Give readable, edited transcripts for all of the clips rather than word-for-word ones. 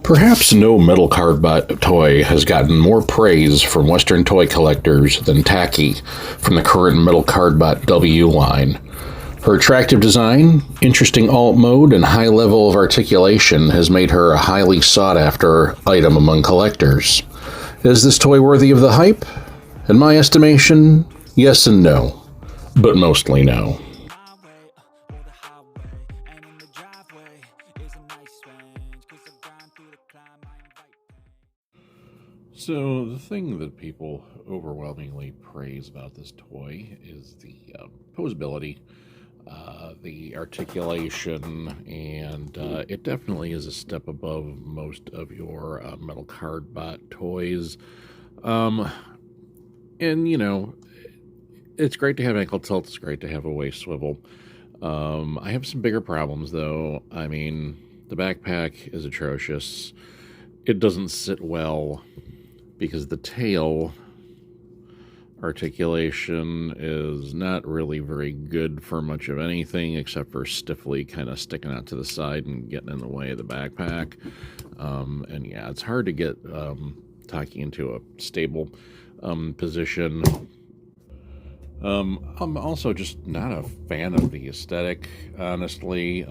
Perhaps no Metalcardbot toy has gotten more praise from Western toy collectors than Tachy from the current Metalcardbot W line. Her attractive design, interesting alt mode, and high level of articulation has made her a highly sought-after item among collectors. Is this toy worthy of the hype? In my estimation, yes and no, but mostly no. So, the thing that people overwhelmingly praise about this toy is the posability, the articulation, and it definitely is a step above most of your Metalcardbot toys. Um, and, it's great to have ankle tilt, it's great to have a waist swivel. I have some bigger problems, though. I mean, the backpack is atrocious. It doesn't sit well because the tail articulation is not really very good for much of anything except for stiffly kind of sticking out to the side and getting in the way of the backpack. And yeah, it's hard to get Tachy into a stable position. I'm also just not a fan of the aesthetic, honestly.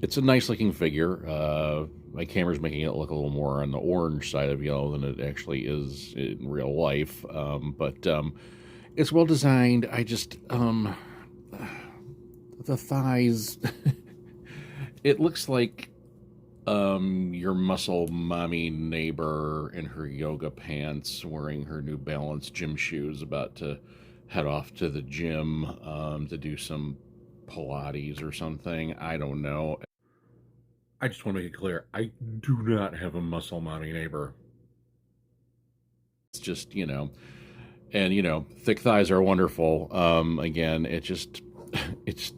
It's a nice looking figure. My camera's making it look a little more on the orange side of yellow than it actually is in real life. But it's well designed. I just, the thighs, it looks like your muscle mommy neighbor in her yoga pants wearing her New Balance gym shoes about to head off to the gym to do some Pilates or something. I don't know. I just want to make it clear, I do not have a muscle mommy neighbor. It's just, and thick thighs are wonderful. Again, it just, it's,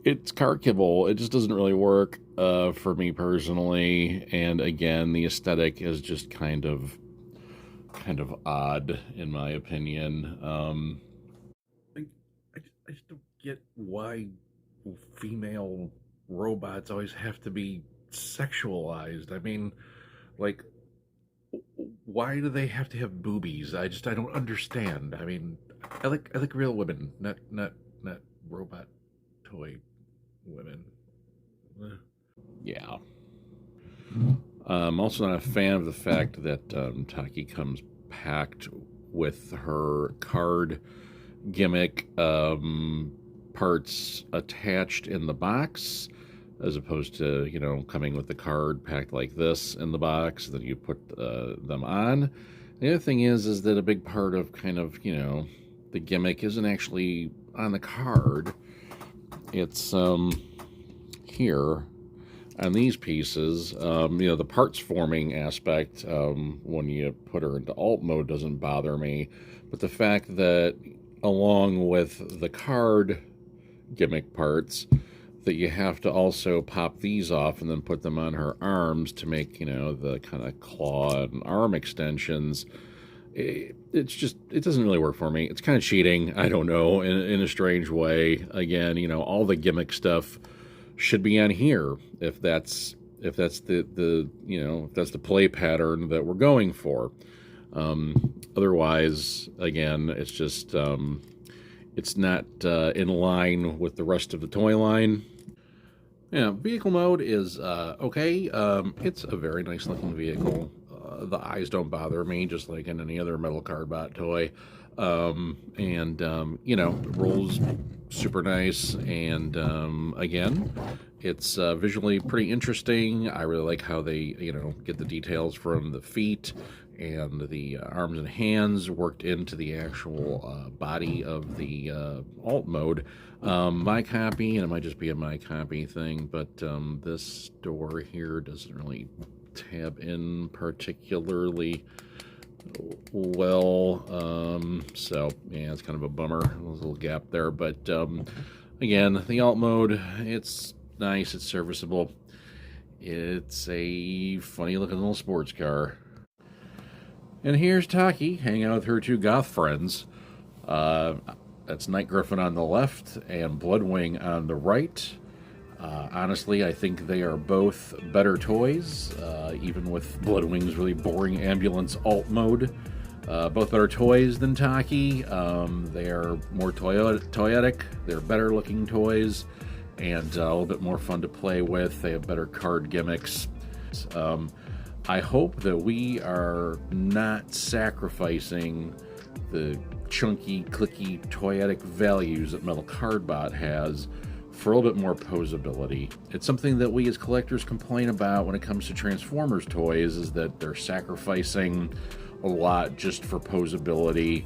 it's car kibble. It just doesn't really work for me personally. And again, the aesthetic is just kind of odd in my opinion. I just don't get why female robots always have to be sexualized. I mean, like, why do they have to have boobies? I don't understand. I mean, I like real women, not robot toy women. Yeah. I'm also not a fan of the fact that Tachy comes packed with her card gimmick parts attached in the box, as opposed to, coming with the card packed like this in the box that you put them on. The other thing is that a big part of kind of, the gimmick isn't actually on the card. It's here on these pieces. The parts forming aspect, when you put her into alt mode, doesn't bother me. But the fact that along with the card gimmick parts, that you have to also pop these off and then put them on her arms to make, the kind of claw and arm extensions. It doesn't really work for me. It's kind of cheating, I don't know, in a strange way. Again, all the gimmick stuff should be on here if that's the play pattern that we're going for. Otherwise, again, it's just it's not in line with the rest of the toy line. Yeah, vehicle mode is okay. It's a very nice looking vehicle. The eyes don't bother me, just like in any other Metalcardbot toy. It rolls super nice. And again, it's visually pretty interesting. I really like how they, get the details from the feet and the arms and hands worked into the actual body of the alt mode. My copy, and it might just be a my copy thing, but this door here doesn't really tab in particularly well. So yeah, it's kind of a bummer. There's a little gap there, but again, the alt mode, it's nice, it's serviceable. It's a funny looking little sports car. And here's Tachy hanging out with her two goth friends. That's Night Griffin on the left and Bloodwing on the right. Honestly, I think they are both better toys, even with Bloodwing's really boring ambulance alt mode. Both better toys than Tachy. They are more toyetic. They're better looking toys and a little bit more fun to play with. They have better card gimmicks. I hope that we are not sacrificing the chunky, clicky, toyetic values that Metalcardbot has for a little bit more posability. It's something that we as collectors complain about when it comes to Transformers toys, is that they're sacrificing a lot just for posability.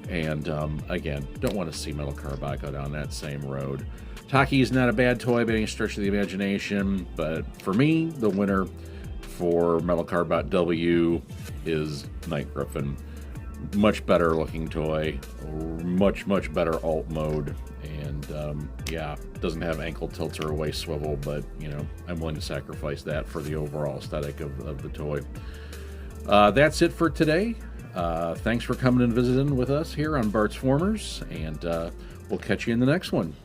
And again, don't want to see Metalcardbot go down that same road. Tachy is not a bad toy by any stretch of the imagination, but for me, the winner for Metalcardbot W is Night Griffin. Much better looking toy, much better alt mode, and yeah, doesn't have ankle tilter or waist swivel, but you know, I'm willing to sacrifice that for the overall aesthetic of the toy. That's it for today. Thanks for coming and visiting with us here on Bart's Formers, and we'll catch you in the next one.